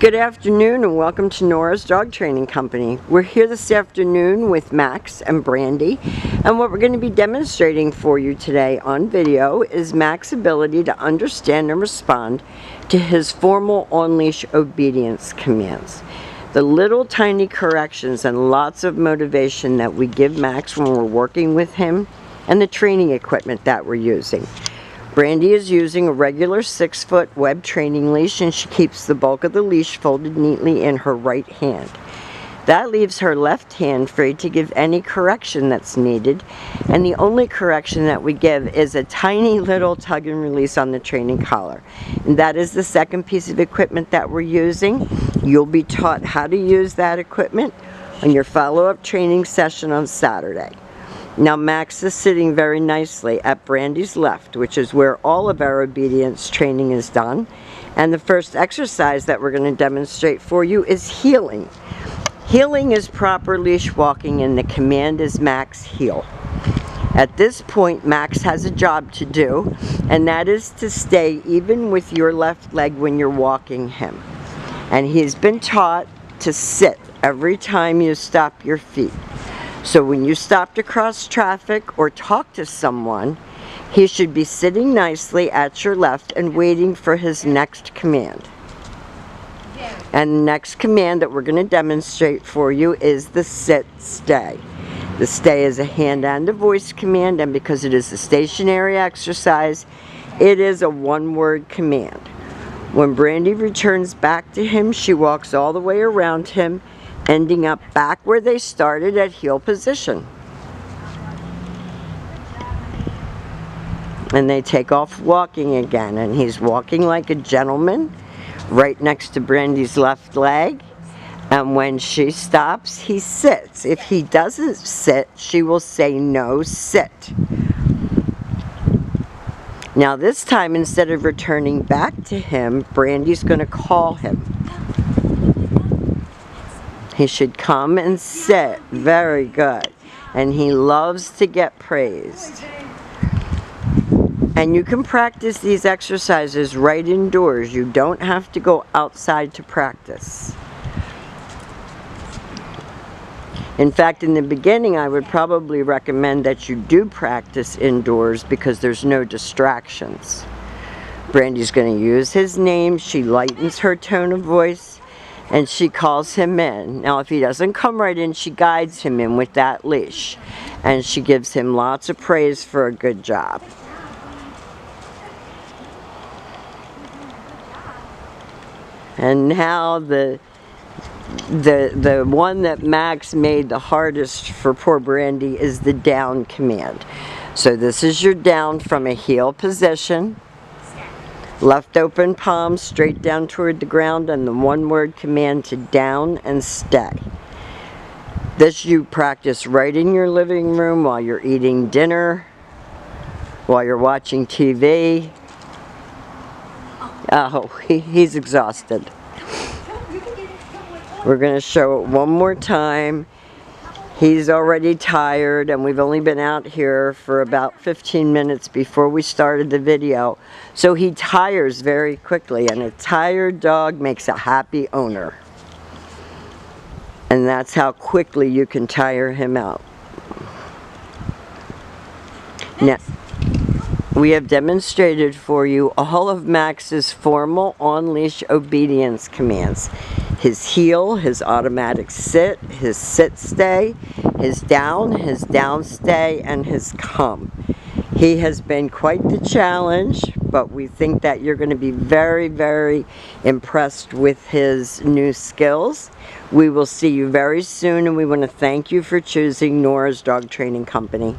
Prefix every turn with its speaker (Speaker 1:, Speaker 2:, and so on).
Speaker 1: Good afternoon and welcome to Nora's Dog Training Company. We're here this afternoon with Max and Brandy, and what we're going to be demonstrating for you today on video is Max's ability to understand and respond to his formal on-leash obedience commands. The little tiny corrections and lots of motivation that we give Max when we're working with him, and the training equipment that we're using. Brandy is using a regular 6-foot web training leash, and she keeps the bulk of the leash folded neatly in her right hand. That leaves her left hand free to give any correction that's needed, and the only correction that we give is a tiny little tug and release on the training collar. And that is the second piece of equipment that we're using. You'll be taught how to use that equipment on your follow-up training session on Saturday. Now Max is sitting very nicely at Brandy's left, which is where all of our obedience training is done. And the first exercise that we're going to demonstrate for you is heeling. Heeling is proper leash walking, and the command is Max heel. At this point, Max has a job to do, and that is to stay even with your left leg when you're walking him. And he's been taught to sit every time you stop your feet. So when you stop to cross traffic or talk to someone, he should be sitting nicely at your left and waiting for his next command. And the next command that we're going to demonstrate for you is the sit stay. The stay is a hand and a voice command, and because it is a stationary exercise, it is a one-word command. When Brandy returns back to him, she walks all the way around him, ending up back where they started at heel position. And they take off walking again, and he's walking like a gentleman right next to Brandy's left leg. And when she stops, he sits. If he doesn't sit, she will say, "No, sit." Now this time, instead of returning back to him, Brandy's going to call him. He should come and sit. Very good. And he loves to get praised. And you can practice these exercises right indoors. You don't have to go outside to practice. In fact, in the beginning, I would probably recommend that you do practice indoors because there's no distractions. Brandy's going to use his name. She lightens her tone of voice, and she calls him in. Now if he doesn't come right in, she guides him in with that leash, and she gives him lots of praise for a good job. And now the one that Max made the hardest for poor Brandy is the down command. So this is your down from a heel position. Left open palm straight down toward the ground, and the one-word command to down and stay. This you practice right in your living room while you're eating dinner, while you're watching TV. Oh, he's exhausted. We're going to show it one more time. He's already tired, and we've only been out here for about 15 minutes before we started the video. So he tires very quickly, and a tired dog makes a happy owner. And that's how quickly you can tire him out. Now, we have demonstrated for you all of Max's formal on-leash obedience commands. His heel, his automatic sit, his sit stay, his down stay, and his come. He has been quite the challenge, but we think that you're going to be very, very impressed with his new skills. We will see you very soon, and we want to thank you for choosing Nora's Dog Training Company.